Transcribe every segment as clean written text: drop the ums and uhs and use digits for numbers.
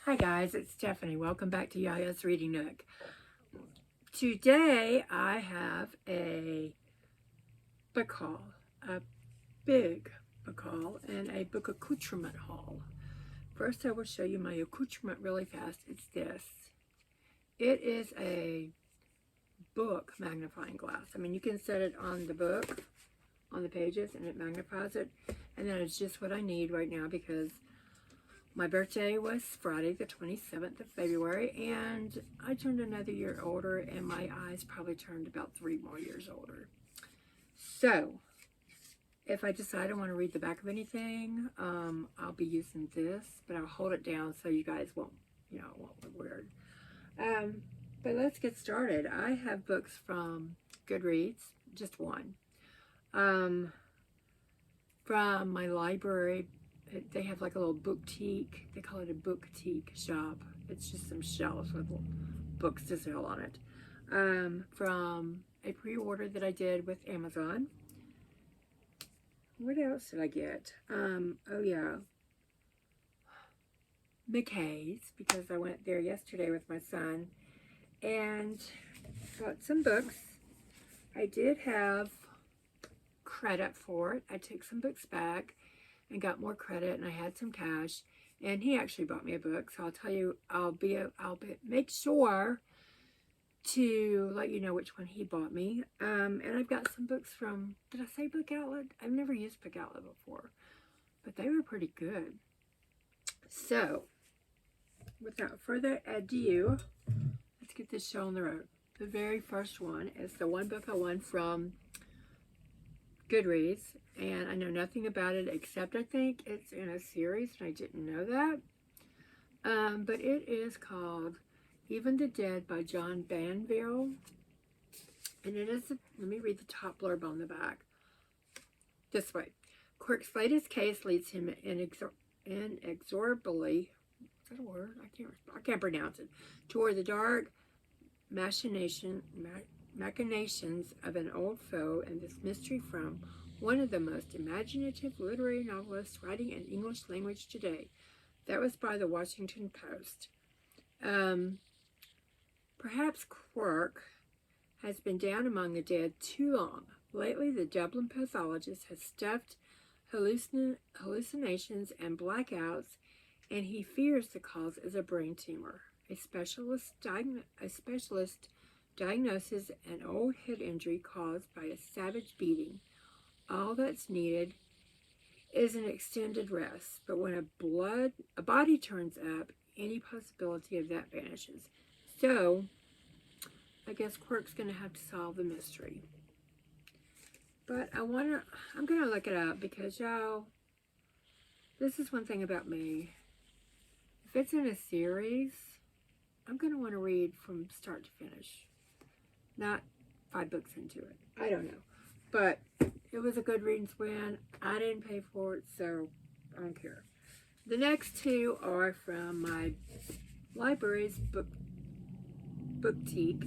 Hi guys, it's Stephanie. Welcome back to Yaya's Reading Nook. Today I have a book haul, a big book haul, and a book accoutrement haul. First I will show you my accoutrement really fast. It's this. It is a book magnifying glass. I mean, you can set it on the book, on the pages, and it magnifies it. And that is just what I need right now because my birthday was Friday the 27th of February, and I turned another year older, and my eyes probably turned about 3 more years older. So, if I decide I want to read the back of anything, I'll be using this, but I'll hold it down so you guys won't, it won't look weird. But let's get started. I have books from Goodreads, just one. From my library. They have like a little boutique. They call it a boutique shop. It's just some shelves with books to sell on it. From a pre-order that I did with Amazon. What else did I get? Oh yeah. McKay's, because I went there yesterday with my son and got some books. I did have credit for it. I took some books back and got more credit, and I had some cash, and he actually bought me a book, so I'll tell you, I'll make sure to let you know which one he bought me. And I've got some books from, did I say Book Outlet? I've never used Book Outlet before, but they were pretty good. So, without further ado, let's get this show on the road. The very first one is the one book I won from Goodreads, and I know nothing about it except I think it's in a series, and I didn't know that. But it is called Even the Dead by John Banville, and it is, let me read the top blurb on the back. This way. Quirk's latest case leads him inexorably, is that a word? I can't pronounce it, toward the dark machinations of an old foe, and this mystery from one of the most imaginative literary novelists writing in English language today. That was by the Washington Post. Perhaps Quirk has been down among the dead too long. Lately, the Dublin pathologist has stuffed hallucinations and blackouts, and he fears the cause is a brain tumor. A specialist diagnoses an old head injury caused by a savage beating. All that's needed is an extended rest, but when a body turns up, any possibility of that vanishes. So, I guess Quirk's going to have to solve the mystery. But I'm going to look it up because, y'all, this is one thing about me. If it's in a series, I'm going to want to read from start to finish. Not 5 books into it. I don't know. But it was a Goodreads win. I didn't pay for it, so I don't care. The next two are from my library's boutique.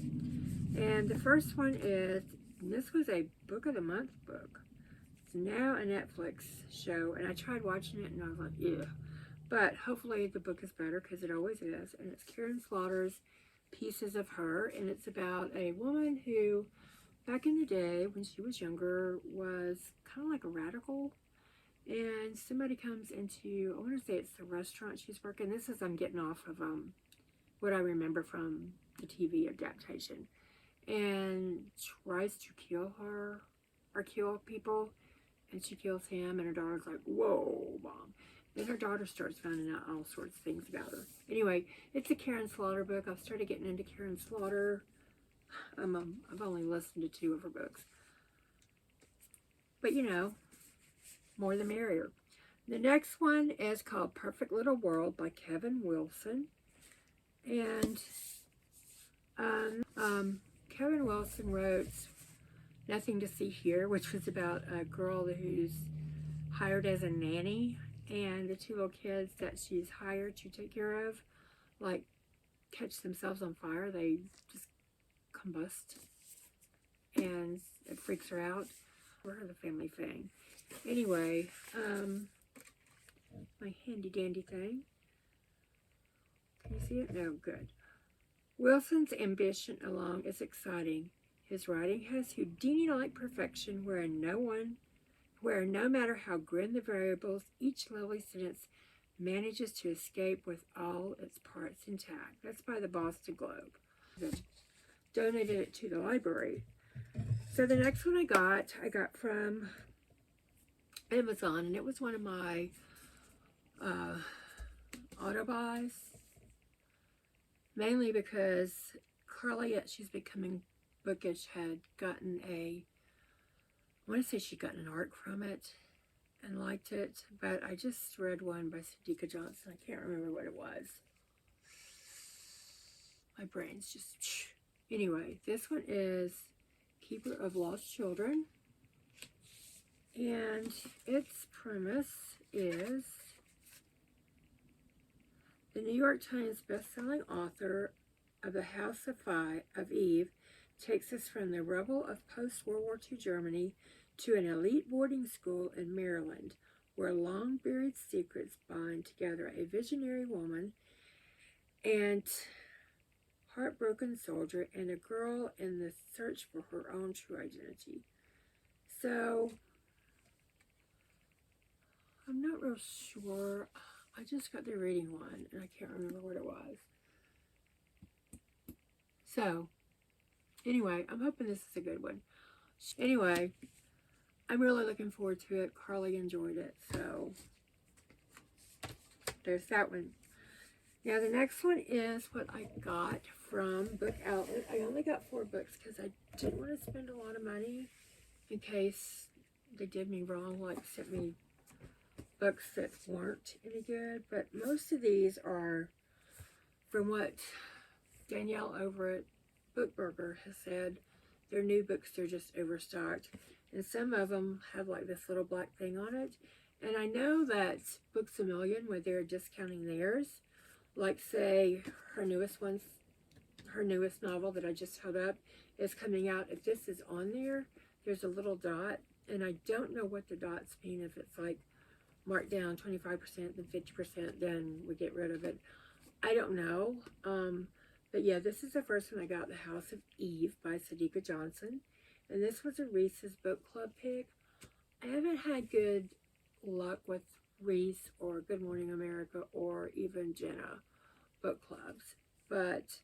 And the first one is, and this was a Book of the Month book. It's now a Netflix show, and I tried watching it, and I was like, ew. But hopefully the book is better, because it always is. And it's Karen Slaughter's Pieces of Her, and it's about a woman who, back in the day when she was younger, was kind of like a radical, and somebody comes into, I want to say it's the restaurant she's working. This is, I'm getting off of what I remember from the TV adaptation, and tries to kill her, or kill people, and she kills him, and her daughter's like, whoa, Mom. Then her daughter starts finding out all sorts of things about her. Anyway, it's a Karen Slaughter book. I've started getting into Karen Slaughter. I've only listened to 2 of her books. But, more the merrier. The next one is called Perfect Little World by Kevin Wilson. And Kevin Wilson wrote Nothing to See Here, which was about a girl who's hired as a nanny, and the 2 little kids that she's hired to take care of, like, catch themselves on fire. They just combust, and it freaks her out. For her, the family thing. Anyway, my handy dandy thing. see it? No, good. Wilson's ambition alone is exciting. His writing has Houdini-like perfection where no matter how grim the variables, each lovely sentence manages to escape with all its parts intact. That's by the Boston Globe. Donated it to the library. So the next one I got from Amazon, and it was one of my auto buys, mainly because Carly, she's becoming bookish, had gotten I want to say she'd gotten an arc from it and liked it, but I just read one by Sadika Johnson. I can't remember what it was. My brain's just... Anyway, this one is Keeper of Lost Children, and its premise is the New York Times best-selling author of The House of Eve takes us from the rubble of post-World War II Germany to an elite boarding school in Maryland, where long-buried secrets bind together a visionary woman and heartbroken soldier and a girl in the search for her own true identity. So, I'm not real sure. I just got through reading one, and I can't remember what it was. So, anyway, I'm hoping this is a good one. Anyway, I'm really looking forward to it. Carly enjoyed it, so there's that one. Now, the next one is what I got from Book Outlet. I only got 4 books because I didn't want to spend a lot of money in case they did me wrong, like sent me books that weren't any good. But most of these are from what Danielle over at Bookburger has said. They're new books, they're just overstocked. And some of them have like this little black thing on it. And I know that Books A Million, where they're discounting theirs, like say her newest novel that I just held up is coming out. If this is on there, there's a little dot, and I don't know what the dots mean. If it's like marked down 25%, then 50%, then we get rid of it. I don't know. But yeah, this is the first one I got, The House of Eve by Sadika Johnson. And this was a Reese's Book Club pick. I haven't had good luck with Reese or Good Morning America or even Jenna book clubs. But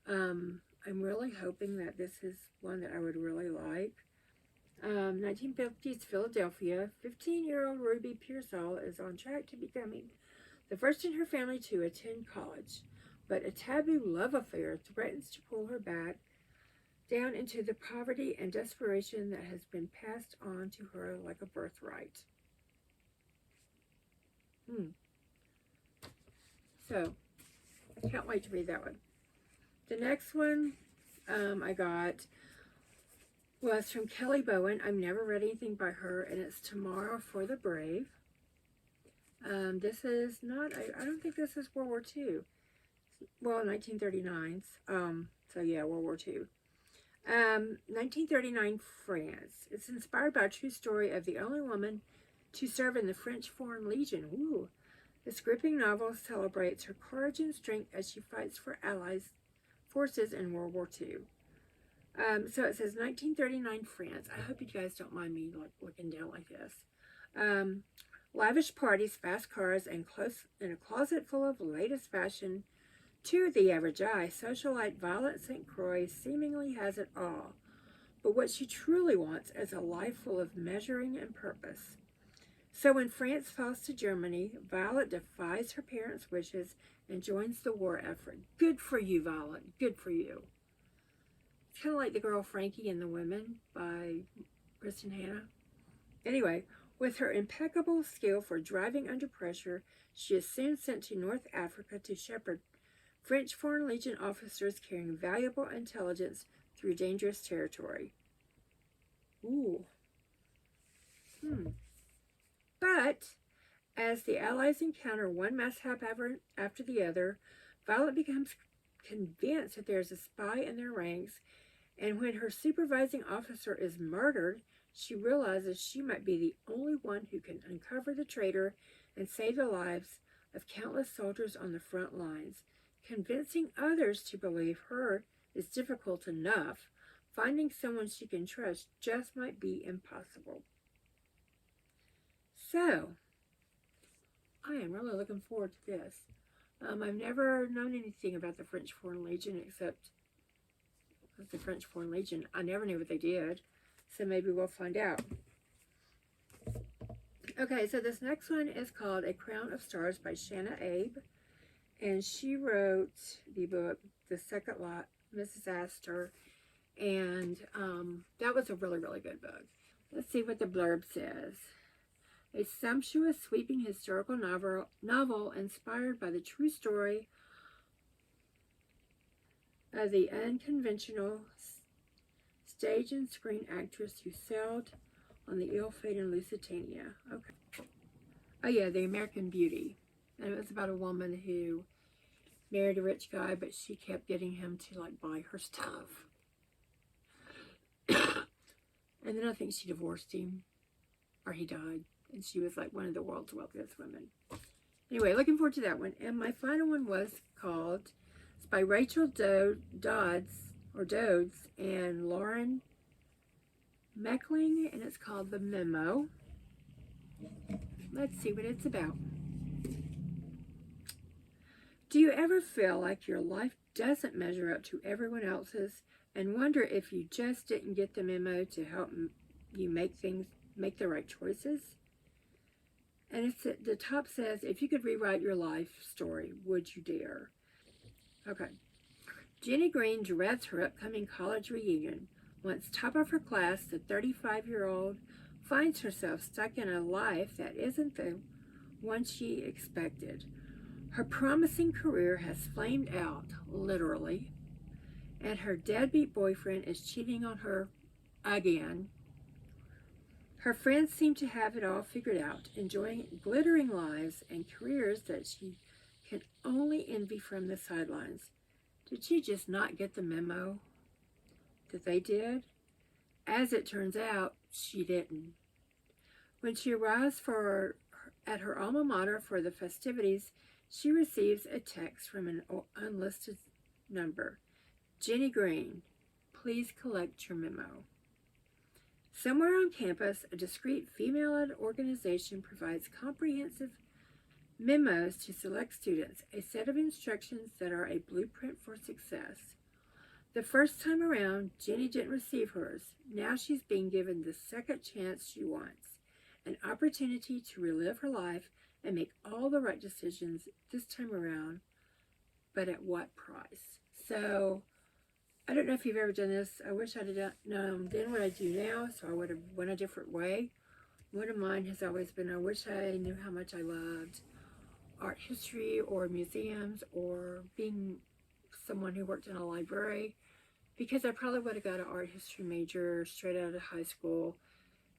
I'm really hoping that this is one that I would really like. 1950s Philadelphia, 15-year-old Ruby Pearsall is on track to becoming the first in her family to attend college. But a taboo love affair threatens to pull her back down into the poverty and desperation that has been passed on to her like a birthright. So, I can't wait to read that one. The next one I got was from Kelly Bowen. I've never read anything by her, and it's Tomorrow for the Brave. This is not, I don't think this is World War II. Well, 1939's. So yeah, World War II. 1939 France. It's inspired by a true story of the only woman to serve in the French Foreign Legion. Ooh. This gripping novel celebrates her courage and strength as she fights for Allies forces in World War II. So it says 1939 France. I hope you guys don't mind me looking down like this. Lavish parties, fast cars, and in a closet full of latest fashion. To the average eye, socialite Violet St. Croix seemingly has it all. But what she truly wants is a life full of measuring and purpose. So when France falls to Germany, Violet defies her parents' wishes and joins the war effort. Good for you, Violet. Good for you. It's kind of like The Girl Frankie and the Women by Kristen Hanna. Anyway, with her impeccable skill for driving under pressure, she is soon sent to North Africa to shepherd French Foreign Legion officers carrying valuable intelligence through dangerous territory. Ooh. But as the Allies encounter one mishap after the other, Violet becomes convinced that there's a spy in their ranks, and when her supervising officer is murdered, she realizes she might be the only one who can uncover the traitor and save the lives of countless soldiers on the front lines. convincing others to believe her is difficult enough, finding someone she can trust just might be impossible. So, I am really looking forward to this. I've never known anything about the French Foreign Legion except the French Foreign Legion. I never knew what they did, so maybe we'll find out. Okay, so this next one is called A Crown of Stars by Shanna Abe, and she wrote the book The Second Lot, Mrs. Astor, and that was a really, really good book. Let's see what the blurb says. A sumptuous, sweeping historical novel inspired by the true story of the unconventional stage and screen actress who sailed on the ill-fated Lusitania. Okay. Oh yeah, The American Beauty. And it was about a woman who married a rich guy, but she kept getting him to like buy her stuff. And then I think she divorced him, or he died. And she was like one of the world's wealthiest women. Anyway, looking forward to that one. And my final one was called, it's by Rachel Dodds and Lauren Meckling, and it's called The Memo. Let's see what it's about. Do you ever feel like your life doesn't measure up to everyone else's and wonder if you just didn't get the memo to help you make the right choices? And the top says, if you could rewrite your life story, would you dare? Okay. Jenny Green dreads her upcoming college reunion. Once top of her class, the 35-year-old finds herself stuck in a life that isn't the one she expected. Her promising career has flamed out, literally, and her deadbeat boyfriend is cheating on her again. Her friends seem to have it all figured out, enjoying glittering lives and careers that she can only envy from the sidelines. Did she just not get the memo that they did? As it turns out, she didn't. When she arrives at her alma mater for the festivities, she receives a text from an unlisted number. Jenny Green, please collect your memo. Somewhere on campus, a discreet female-led organization provides comprehensive memos to select students, a set of instructions that are a blueprint for success. The first time around, Jenny didn't receive hers. Now she's being given the second chance she wants, an opportunity to relive her life and make all the right decisions this time around, but at what price? So, I don't know if you've ever done this. I wish I'd have known then what I do now, so I would have went a different way. One of mine has always been, I wish I knew how much I loved art history or museums or being someone who worked in a library, because I probably would have got an art history major straight out of high school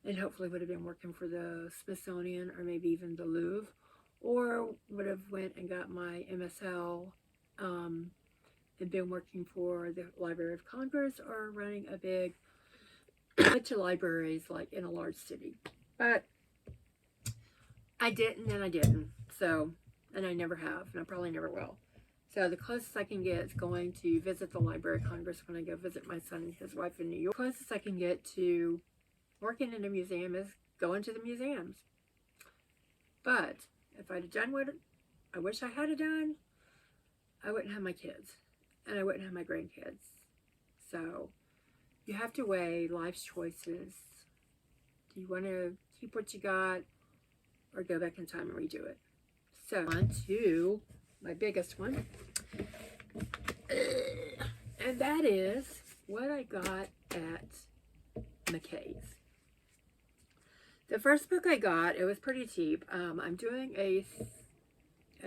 and hopefully would have been working for the Smithsonian or maybe even the Louvre, or would have went and got my MSL and been working for the Library of Congress or running a big bunch of libraries like in a large city. But I didn't, and I didn't. So, and I never have, and I probably never will. So the closest I can get is going to visit the Library of Congress when I go visit my son and his wife in New York. The closest I can get to working in a museum is going to the museums. But if I'd have done what I wish I had done, I wouldn't have my kids. And I wouldn't have my grandkids. So you have to weigh life's choices. Do you want to keep what you got or go back in time and redo it? So on to my biggest one. And that is what I got at McKay's. The first book I got, it was pretty cheap. I'm doing a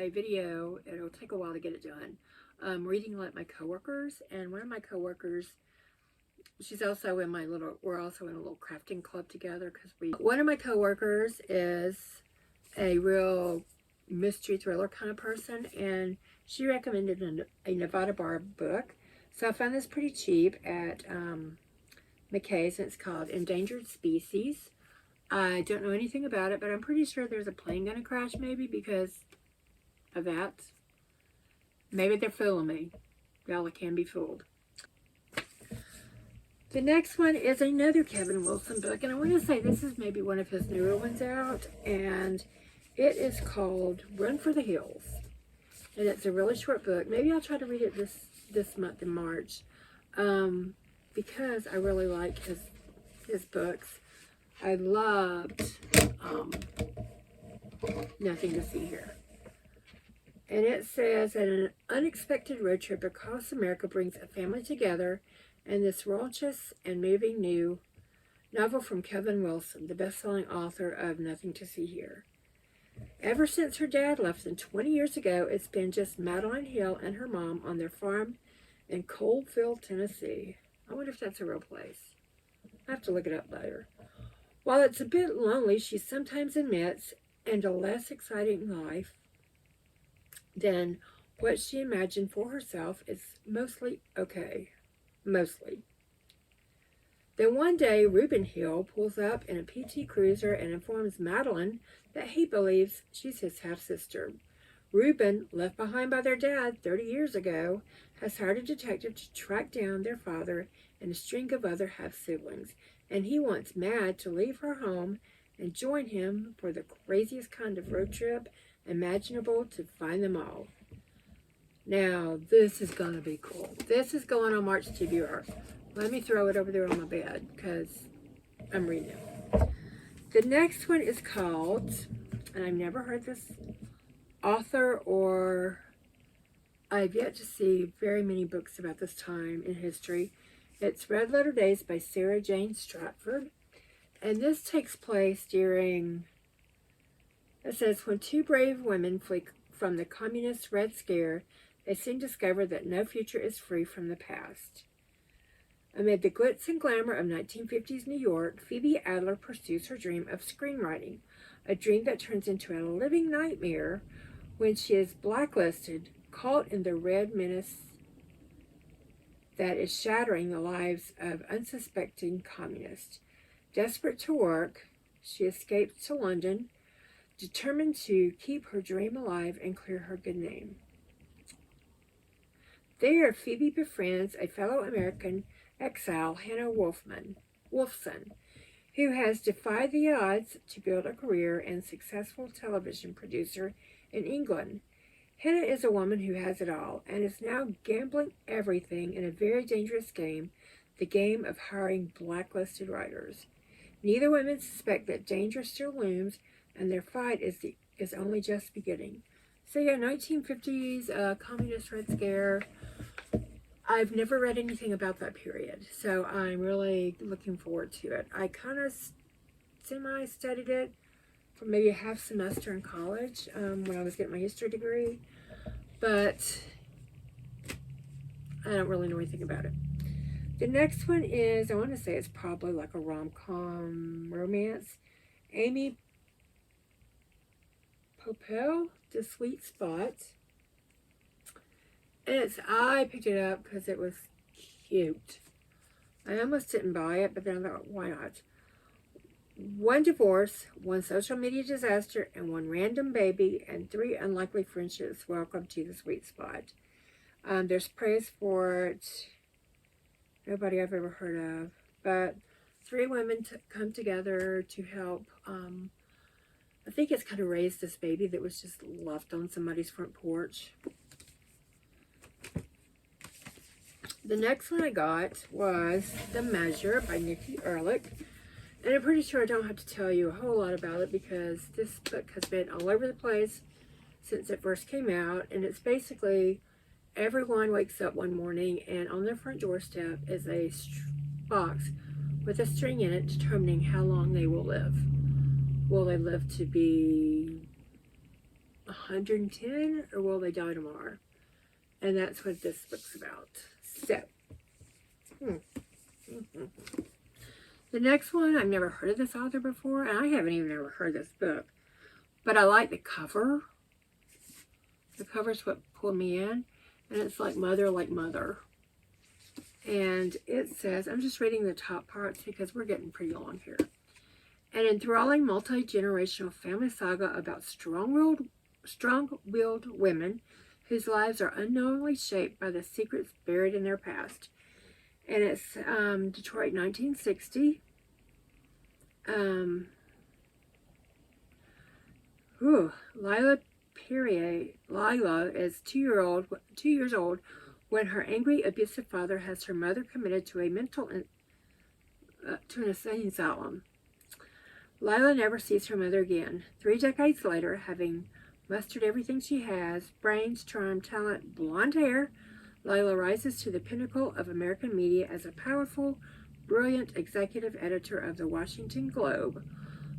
video. It'll take a while to get it done. Reading like my coworkers, and one of my coworkers, she's also in we're also in a little crafting club together, because one of my coworkers is a real mystery thriller kind of person, and she recommended a Nevada Bar book. So I found this pretty cheap at McKay's, and it's called Endangered Species. I don't know anything about it, but I'm pretty sure there's a plane gonna crash maybe because of that. Maybe they're fooling me. Y'all can be fooled. The next one is another Kevin Wilson book, and I want to say this is maybe one of his newer ones out, and it is called Run for the Hills. And it's a really short book. Maybe I'll try to read it this month in March, because I really like his books. I loved Nothing to See Here. And it says that an unexpected road trip across America brings a family together, and this raucous and moving new novel from Kevin Wilson, the best-selling author of Nothing to See Here. Ever since her dad left them 20 years ago, it's been just Madeline Hill and her mom on their farm in Coldfield, Tennessee. I wonder if that's a real place. I have to look it up later. While it's a bit lonely, she sometimes admits, and a less exciting life than what she imagined for herself is mostly okay. Mostly. Then one day, Reuben Hill pulls up in a PT Cruiser and informs Madeline that he believes she's his half-sister. Reuben, left behind by their dad 30 years ago, has hired a detective to track down their father and a string of other half-siblings, and he wants Mad to leave her home and join him for the craziest kind of road trip imaginable to find them all. Now, this is going to be cool. This is going on March TBR. Let me throw it over there on my bed because I'm reading it. The next one is called, and I've never heard this author, or I've yet to see very many books about this time in history. It's Red Letter Days by Sarah Jane Stratford. And this takes place during, it says, when two brave women flee from the communist Red Scare, they soon discover that no future is free from the past. Amid the glitz and glamour of 1950s New York, Phoebe Adler pursues her dream of screenwriting, a dream that turns into a living nightmare when she is blacklisted, caught in the red menace that is shattering the lives of unsuspecting communists. Desperate to work, she escapes to London, determined to keep her dream alive and clear her good name. There, Phoebe befriends a fellow American exile, Hannah Wolfson, who has defied the odds to build a career and successful television producer in England. Hannah is a woman who has it all and is now gambling everything in a very dangerous game, the game of hiring blacklisted writers. Neither women suspect that danger still looms, and their fight is only just beginning. So yeah, 1950s communist Red Scare. I've never read anything about that period, so I'm really looking forward to it. I kind of semi-studied it for maybe a half semester in college when I was getting my history degree, but I don't really know anything about it. The next one is, I want to say it's probably like a rom-com romance. Amy Popel, The Sweet Spot. And I picked it up because it was cute. I almost didn't buy it, but then I thought, why not? One divorce, one social media disaster, and one random baby, and 3 unlikely friendships. Welcome to The Sweet Spot. There's praise for it. Nobody I've ever heard of. But 3 women come together to help, I think it's kind of raise this baby that was just left on somebody's front porch. The next one I got was The Measure by Nikki Ehrlich. And I'm pretty sure I don't have to tell you a whole lot about it because this book has been all over the place since it first came out. And it's basically everyone wakes up one morning and on their front doorstep is a box with a string in it determining how long they will live. Will they live to be 110 or will they die tomorrow? And that's what this book's about. So, the next one, I've never heard of this author before, and I haven't even ever heard this book. But I like the cover. The cover's what pulled me in. And it's like Mother. And it says, I'm just reading the top parts because we're getting pretty long here. An enthralling multi-generational family saga about strong-willed women whose lives are unknowingly shaped by the secrets buried in their past. And it's Detroit, 1960. Lila is 2 years old when her angry, abusive father has her mother committed to an insane asylum. Lila never sees her mother again. 3 decades later, having mustered everything she has, brains, charm, talent, blonde hair, Lila rises to the pinnacle of American media as a powerful, brilliant executive editor of the Washington Globe.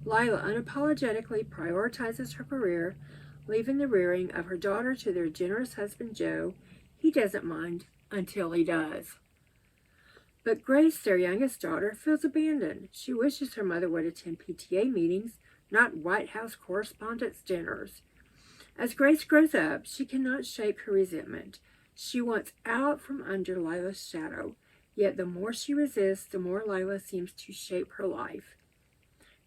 Lila unapologetically prioritizes her career, leaving the rearing of her daughter to their generous husband Joe. He doesn't mind until he does. But Grace, their youngest daughter, feels abandoned. She wishes her mother would attend PTA meetings, not White House correspondents' dinners. As Grace grows up, she cannot shake her resentment. She wants out from under Lila's shadow, yet the more she resists, the more Lila seems to shape her life.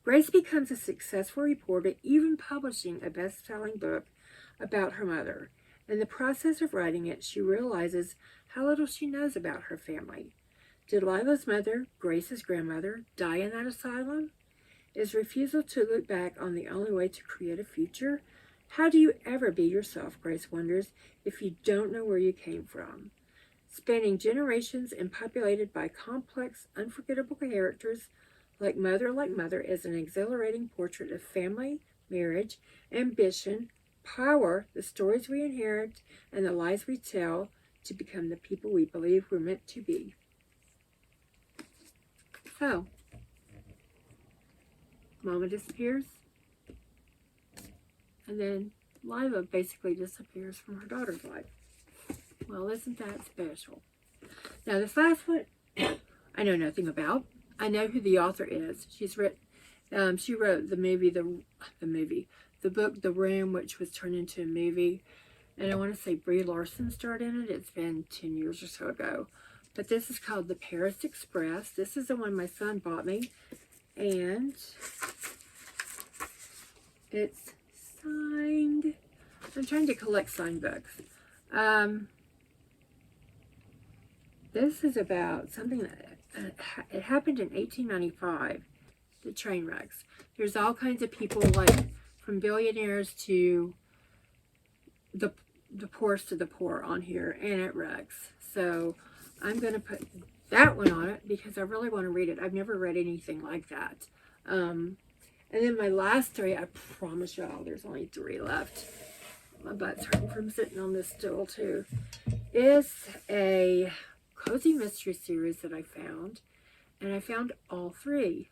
Grace becomes a successful reporter, even publishing a best-selling book about her mother. In the process of writing it, she realizes how little she knows about her family. Did Lila's mother, Grace's grandmother, die in that asylum? Is refusal to look back on the only way to create a future? How do you ever be yourself, Grace wonders, if you don't know where you came from? Spanning generations and populated by complex, unforgettable characters, Like Mother is an exhilarating portrait of family, marriage, ambition, power, the stories we inherit, and the lies we tell to become the people we believe we're meant to be. So, Mama disappears, and then Lila basically disappears from her daughter's life. Well, isn't that special? Now, this last one, I know nothing about. I know who the author is. She wrote the book The Room, which was turned into a movie. And I want to say Brie Larson starred in it. It's been 10 years or so ago. But this is called The Paris Express. This is the one my son bought me. And it's signed. I'm trying to collect signed books. This is about something that it happened in 1895, the train wrecks. There's all kinds of people, like from billionaires to the poorest of the poor on here, and it wrecks. So I'm going to put that one on it because I really want to read it. I've never read anything like that. And then my last 3, I promise y'all, there's only 3 left. My butt's hurting from sitting on this stool too. Is a cozy mystery series that I found, and I found all 3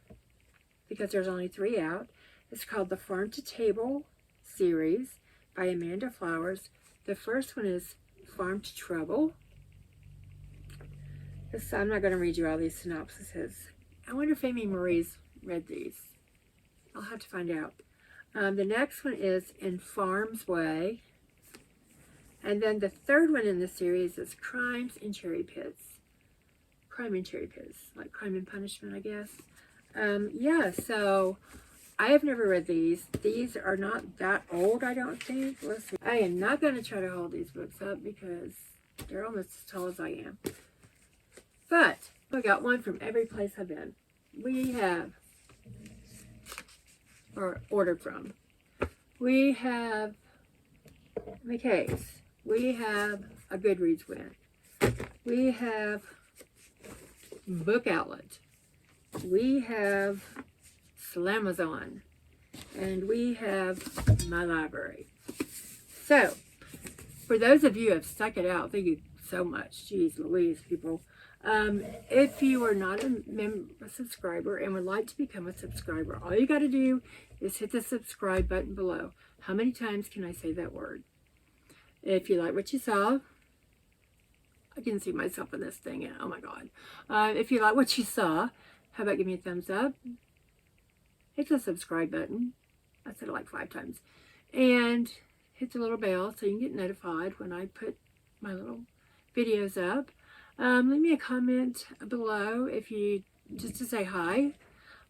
because there's only 3 out. It's called the Farm to Table series by Amanda Flowers. The first one is Farm to Trouble. I'm not going to read you all these synopsises. I wonder if Amy Marie's read these. I'll have to find out. The next one is In Farm's Way. And then the third one in the series is Crime and Cherry Pits, like Crime and Punishment, I guess. Yeah, so I have never read these. These are not that old, I don't think. Let's see. I am not going to try to hold these books up because they're almost as tall as I am. But I got one from every place I've been. We have, or ordered from. We have McKay's. We have a Goodreads win. We have Book Outlet. We have Slamazon. And we have my library. So, for those of you who have stuck it out, thank you so much. Jeez Louise, people. If you are not a subscriber and would like to become a subscriber, all you got to do is hit the subscribe button below. How many times can I say that word? If you like what you saw, I can see myself in this thing. Oh my God. If you like what you saw, how about give me a thumbs up? Hit the subscribe button. I said it like 5 times. And hit the little bell so you can get notified when I put my little videos up. Leave me a comment below if you, just to say hi.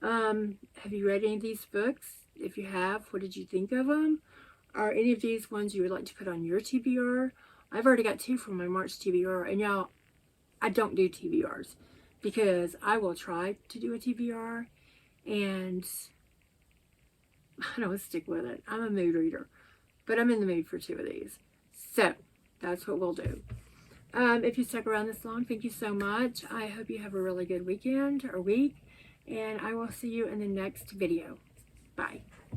Have you read any of these books? If you have, what did you think of them? are any of these ones you would like to put on your TBR? I've already got 2 from my March TBR, and y'all, I don't do TBRs because I will try to do a TBR and I don't stick with it. I'm a mood reader, but I'm in the mood for 2 of these. So that's what we'll do. If you stuck around this long, thank you so much. I hope you have a really good weekend or week, and I will see you in the next video. Bye.